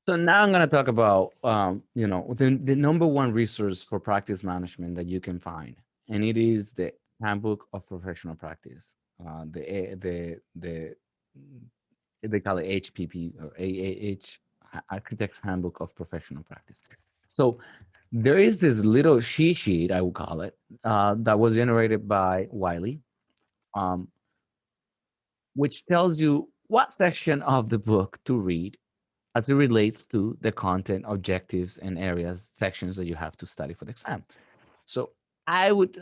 So now I'm going to talk about, the number one resource for practice management that you can find, and it is the Handbook of Professional Practice. Mm, they call it HPP or AAH, Architect's Handbook of Professional Practice. So there is this little cheat sheet, I would call it, that was generated by Wiley, um, which tells you what section of the book to read as it relates to the content, objectives, and areas, sections that you have to study for the exam. So I would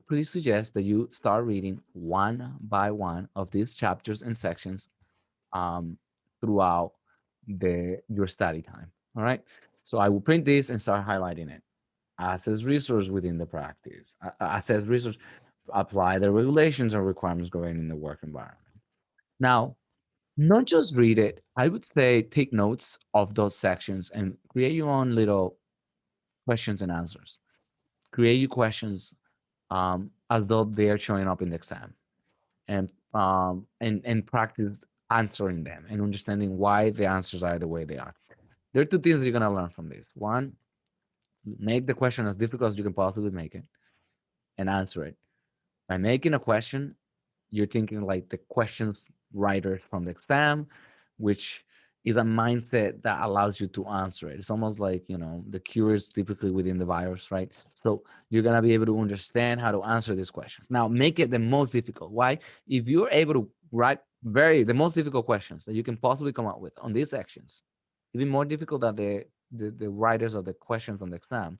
please suggest that you start reading one by one of these chapters and sections um, throughout your study time. All right. So I will print this and start highlighting it. Assess resource within the practice. Assess resource. Apply the regulations and requirements governing the work environment. Now, not just read it. I would say take notes of those sections and create your own little questions and answers. Create your questions as though they're showing up in the exam, and practice answering them and understanding why the answers are the way they are. There are two things you're gonna learn from this. One, make the question as difficult as you can possibly make it and answer it. By making a question, you're thinking like the questions writer from the exam, which is a mindset that allows you to answer it. It's almost like, the cures typically within the virus, right? So you're going to be able to understand how to answer these questions. Now, make it the most difficult. Why? If you're able to write the most difficult questions that you can possibly come up with on these sections, even more difficult than the writers of the questions on the exam,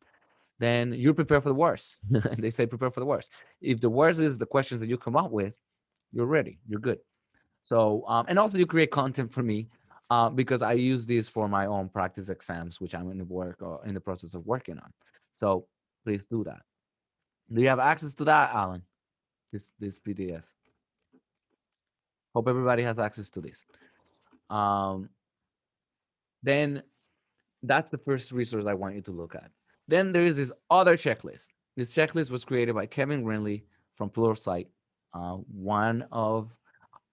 then you prepare for the worst. They say prepare for the worst. If the worst is the questions that you come up with, you're ready. You're good. So, and also you create content for me because I use this for my own practice exams, which I'm in the process of working on. So please do that. Do you have access to that, Alan? This PDF. Hope everybody has access to this. Um, then that's the first resource I want you to look at. Then there is this other checklist. This checklist was created by Kevin Greenlee from Pluralsight. One of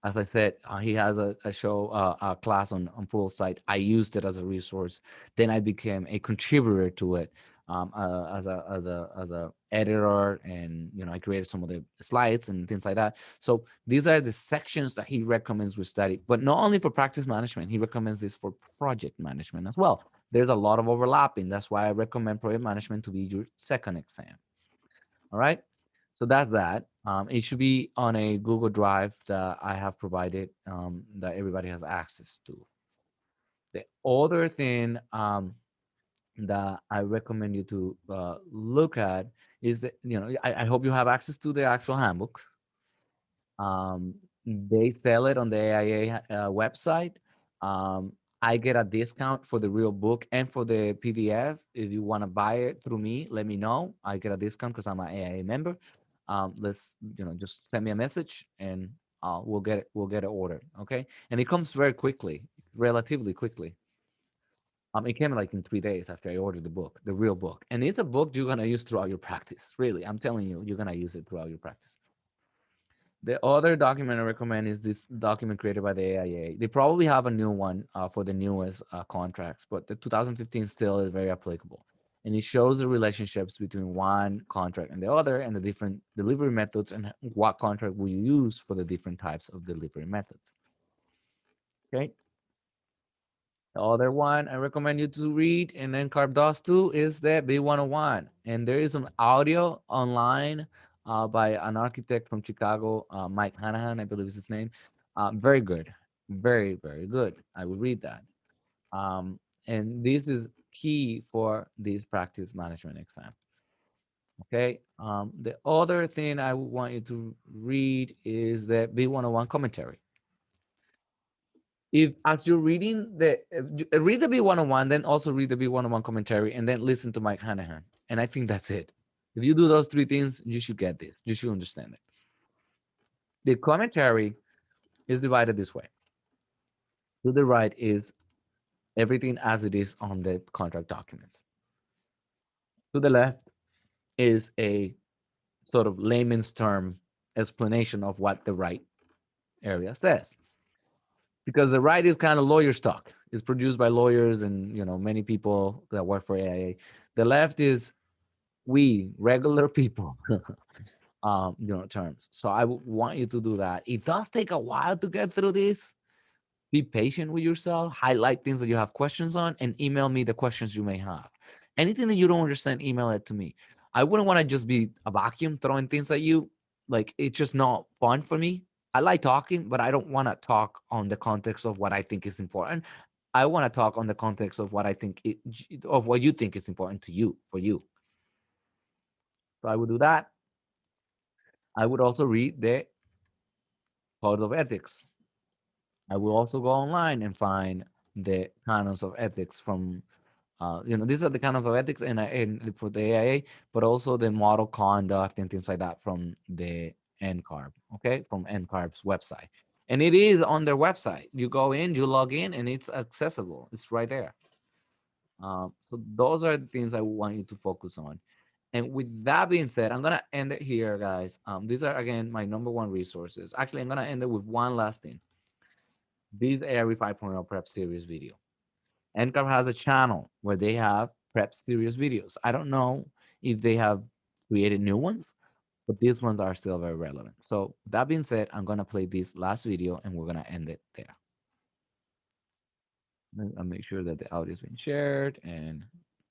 As I said, he has a show, a class on Pluralsight. I used it as a resource. Then I became a contributor to it as a editor, and I created some of the slides and things like that. So these are the sections that he recommends we study, but not only for practice management. He recommends this for project management as well. There's a lot of overlapping. That's why I recommend project management to be your second exam. All right. So that's that. It should be on a Google Drive that I have provided, that everybody has access to. The other thing that I recommend you to look at is that, I hope you have access to the actual handbook. They sell it on the AIA website. I get a discount for the real book and for the PDF. If you want to buy it through me, let me know. I get a discount because I'm an AIA member. Let's just send me a message and we'll get it ordered. Okay, and it comes very quickly, relatively quickly. It came like in 3 days after I ordered the book, the real book, and it's a book you're gonna use throughout your practice. Really, I'm telling you, you're gonna use it throughout your practice. The other document I recommend is this document created by the AIA. They probably have a new one for the newest contracts, but the 2015 still is very applicable. And it shows the relationships between one contract and the other, and the different delivery methods, and what contract will you use for the different types of delivery methods. Okay. The other one I recommend you to read and then carve DOS too is the B101. And there is some audio online by an architect from Chicago, Mike Hanahan, I believe is his name. Very good. Very, very good. I would read that. Um, and this is key for this practice management exam. Okay. The other thing I would want you to read is the B101 commentary. If as you're reading read the B101, then also read the B101 commentary, and then listen to Mike Hanahan. And I think that's it. If you do those three things, you should get this. You should understand it. The commentary is divided this way. To the right is everything as it is on the contract documents. To the left is a sort of layman's term explanation of what the right area says. Because the right is kind of lawyer's talk. It's produced by lawyers and many people that work for AIA. The left is we regular people terms. So I would want you to do that. It does take a while to get through this. Be patient with yourself, highlight things that you have questions on, and email me the questions you may have. Anything that you don't understand, email it to me. I wouldn't want to just be a vacuum throwing things at you. Like, it's just not fun for me. I like talking, but I don't want to talk on the context of what I think is important. I want to talk on the context of what I think of what you think is important to you, for you. So I would do that. I would also read the Code of Ethics. I will also go online and find the canons of ethics from, these are the canons of ethics and for the AIA, but also the model conduct and things like that from the NCARB, okay, from NCARB's website. And it is on their website. You go in, you log in, and it's accessible. It's right there. So those are the things I want you to focus on. And with that being said, I'm going to end it here, guys. These are, again, my number one resources. Actually, I'm going to end it with one last thing. This ARE 5.0 Prep Series video. NCARB has a channel where they have Prep Series videos. I don't know if they have created new ones, but these ones are still very relevant. So that being said, I'm going to play this last video and we're going to end it there. I'll make sure that the audio is being shared and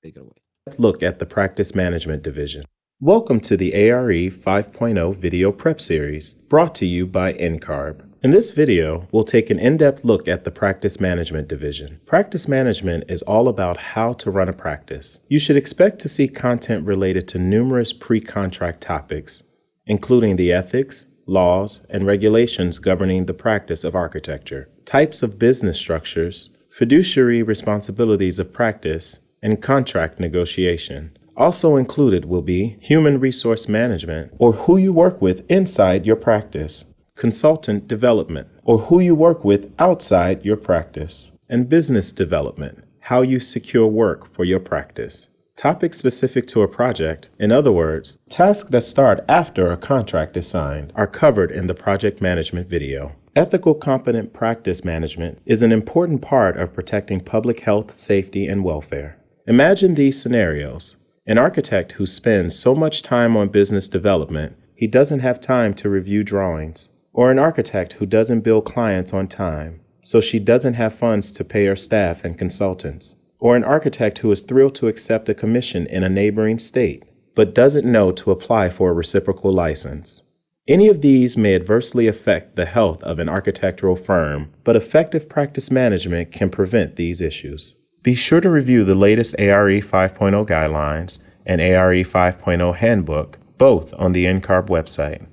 take it away. Look at the Practice Management Division. Welcome to the ARE 5.0 Video Prep Series, brought to you by NCARB. In this video, we'll take an in-depth look at the Practice Management Division. Practice management is all about how to run a practice. You should expect to see content related to numerous pre-contract topics, including the ethics, laws, and regulations governing the practice of architecture, types of business structures, fiduciary responsibilities of practice, and contract negotiation. Also included will be human resource management, or who you work with inside your practice, consultant development, or who you work with outside your practice, and business development, how you secure work for your practice. Topics specific to a project, in other words, tasks that start after a contract is signed, are covered in the project management video. Ethical competent practice management is an important part of protecting public health, safety, and welfare. Imagine these scenarios. An architect who spends so much time on business development, he doesn't have time to review drawings. Or an architect who doesn't bill clients on time, so she doesn't have funds to pay her staff and consultants. Or an architect who is thrilled to accept a commission in a neighboring state, but doesn't know to apply for a reciprocal license. Any of these may adversely affect the health of an architectural firm, but effective practice management can prevent these issues. Be sure to review the latest ARE 5.0 guidelines and ARE 5.0 handbook, both on the NCARB website.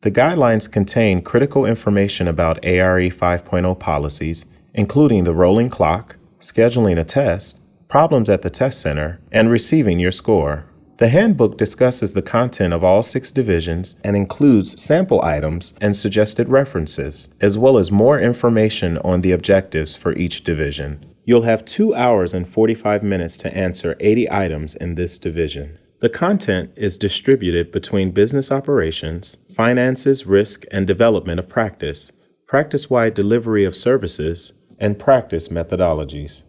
The guidelines contain critical information about ARE 5.0 policies, including the rolling clock, scheduling a test, problems at the test center, and receiving your score. The handbook discusses the content of all 6 divisions and includes sample items and suggested references, as well as more information on the objectives for each division. You'll have 2 hours and 45 minutes to answer 80 items in this division. The content is distributed between business operations, finances, risk, and development of practice, practice-wide delivery of services, and practice methodologies.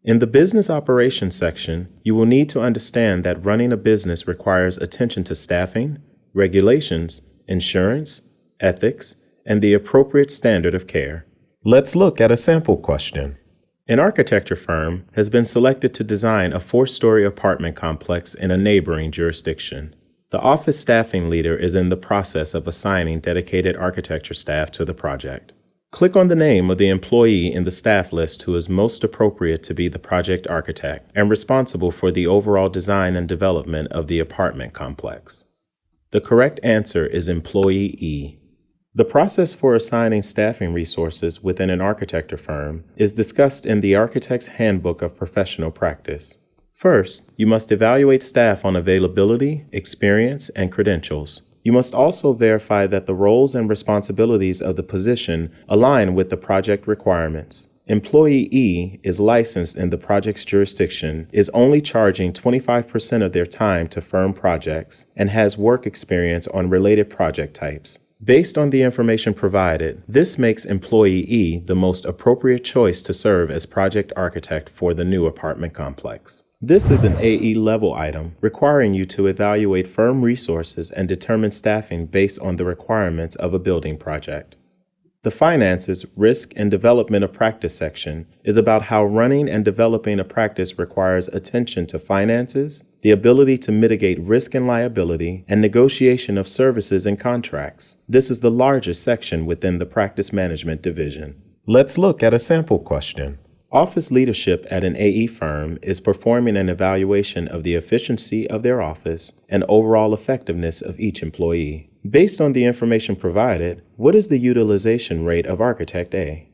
In the business operations section, you will need to understand that running a business requires attention to staffing, regulations, insurance, ethics, and the appropriate standard of care. Let's look at a sample question. An architecture firm has been selected to design a 4-story apartment complex in a neighboring jurisdiction. The office staffing leader is in the process of assigning dedicated architecture staff to the project. Click on the name of the employee in the staff list who is most appropriate to be the project architect and responsible for the overall design and development of the apartment complex. The correct answer is Employee E. The process for assigning staffing resources within an architecture firm is discussed in the Architect's Handbook of Professional Practice. First, you must evaluate staff on availability, experience, and credentials. You must also verify that the roles and responsibilities of the position align with the project requirements. Employee E is licensed in the project's jurisdiction, is only charging 25% of their time to firm projects, and has work experience on related project types. Based on the information provided, this makes employee E the most appropriate choice to serve as project architect for the new apartment complex. This is an AE level item requiring you to evaluate firm resources and determine staffing based on the requirements of a building project. The Finances, Risk, and Development of Practice section is about how running and developing a practice requires attention to finances, the ability to mitigate risk and liability, and negotiation of services and contracts. This is the largest section within the Practice Management Division. Let's look at a sample question. Office leadership at an AE firm is performing an evaluation of the efficiency of their office and overall effectiveness of each employee. Based on the information provided, what is the utilization rate of Architect A?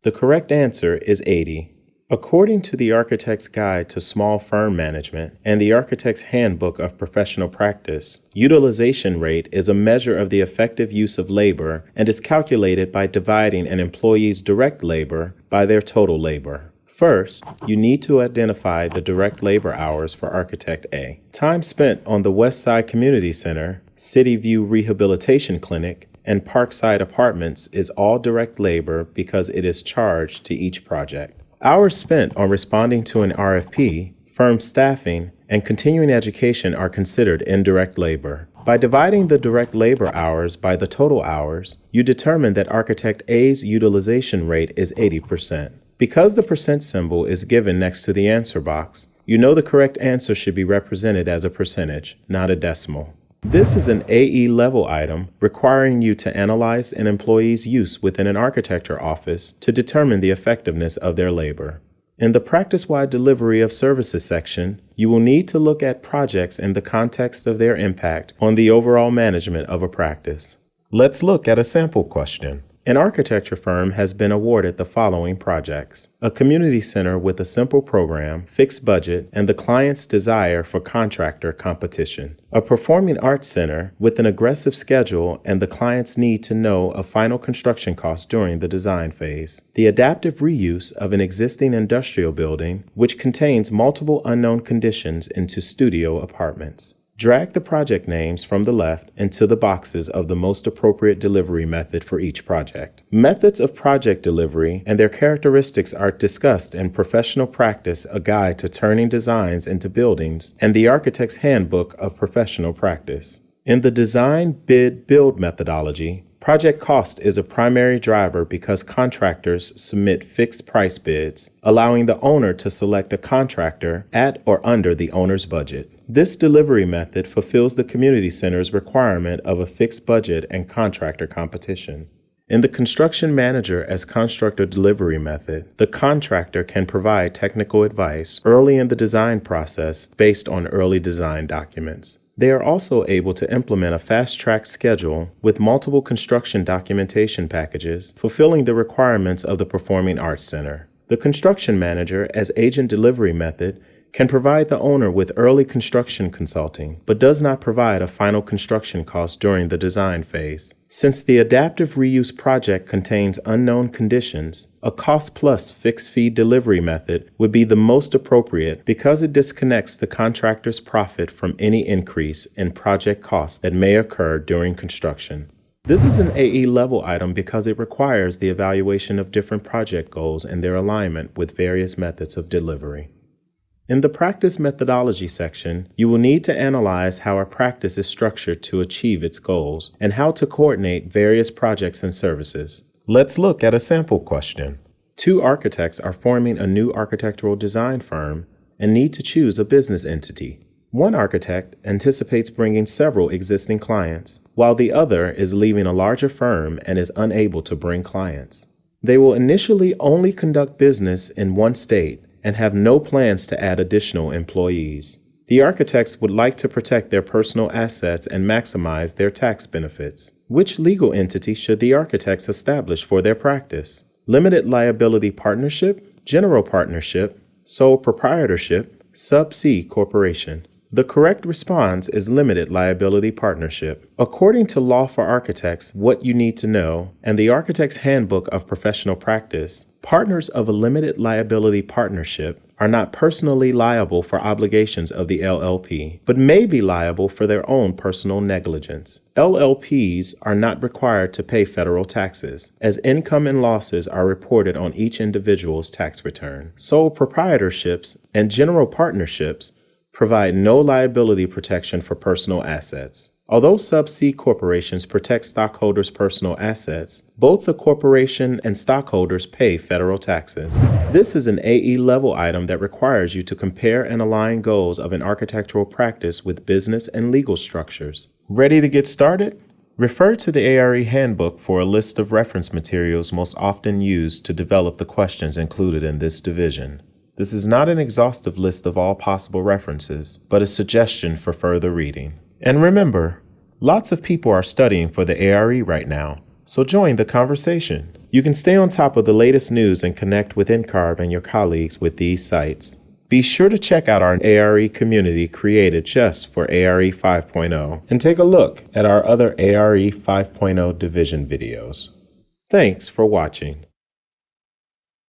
The correct answer is 80. According to the Architect's Guide to Small Firm Management and the Architect's Handbook of Professional Practice, utilization rate is a measure of the effective use of labor and is calculated by dividing an employee's direct labor by their total labor. First, you need to identify the direct labor hours for Architect A. Time spent on the Westside Community Center, City View Rehabilitation Clinic, and Parkside Apartments is all direct labor because it is charged to each project. Hours spent on responding to an RFP, firm staffing, and continuing education are considered indirect labor. By dividing the direct labor hours by the total hours, you determine that Architect A's utilization rate is 80%. Because the percent symbol is given next to the answer box, you know the correct answer should be represented as a percentage, not a decimal. This is an AE level item requiring you to analyze an employee's use within an architecture office to determine the effectiveness of their labor. In the Practice-Wide Delivery of Services section, you will need to look at projects in the context of their impact on the overall management of a practice. Let's look at a sample question. An architecture firm has been awarded the following projects: a community center with a simple program, fixed budget, and the client's desire for contractor competition; a performing arts center with an aggressive schedule and the client's need to know a final construction cost during the design phase; the adaptive reuse of an existing industrial building, which contains multiple unknown conditions into studio apartments. Drag the project names from the left into the boxes of the most appropriate delivery method for each project. Methods of project delivery and their characteristics are discussed in Professional Practice, a Guide to Turning Designs into Buildings, and the Architect's Handbook of Professional Practice. In the Design, Bid, Build methodology, project cost is a primary driver because contractors submit fixed price bids, allowing the owner to select a contractor at or under the owner's budget. This delivery method fulfills the community center's requirement of a fixed budget and contractor competition. In the Construction Manager as Constructor Delivery method, the contractor can provide technical advice early in the design process based on early design documents. They are also able to implement a fast-track schedule with multiple construction documentation packages, fulfilling the requirements of the Performing Arts Center. The Construction Manager as Agent Delivery method can provide the owner with early construction consulting, but does not provide a final construction cost during the design phase. Since the adaptive reuse project contains unknown conditions, a cost-plus fixed-fee delivery method would be the most appropriate because it disconnects the contractor's profit from any increase in project costs that may occur during construction. This is an AE level item because it requires the evaluation of different project goals and their alignment with various methods of delivery. In the Practice Methodology section, you will need to analyze how a practice is structured to achieve its goals and how to coordinate various projects and services. Let's look at a sample question. Two architects are forming a new architectural design firm and need to choose a business entity. One architect anticipates bringing several existing clients, while the other is leaving a larger firm and is unable to bring clients. They will initially only conduct business in one state and have no plans to add additional employees. The architects would like to protect their personal assets and maximize their tax benefits. Which legal entity should the architects establish for their practice? Limited liability partnership, general partnership, sole proprietorship, sub-C corporation. The correct response is limited liability partnership. According to Law for Architects, What You Need to Know, and the Architect's Handbook of Professional Practice, partners of a limited liability partnership are not personally liable for obligations of the LLP, but may be liable for their own personal negligence. LLPs are not required to pay federal taxes, as income and losses are reported on each individual's tax return. Sole proprietorships and general partnerships provide no liability protection for personal assets. Although Sub-C corporations protect stockholders' personal assets, both the corporation and stockholders pay federal taxes. This is an AE level item that requires you to compare and align goals of an architectural practice with business and legal structures. Ready to get started? Refer to the ARE Handbook for a list of reference materials most often used to develop the questions included in this division. This is not an exhaustive list of all possible references, but a suggestion for further reading. And remember, lots of people are studying for the ARE right now, so join the conversation. You can stay on top of the latest news and connect with NCARB and your colleagues with these sites. Be sure to check out our ARE community created just for ARE 5.0 and take a look at our other ARE 5.0 division videos. Thanks for watching.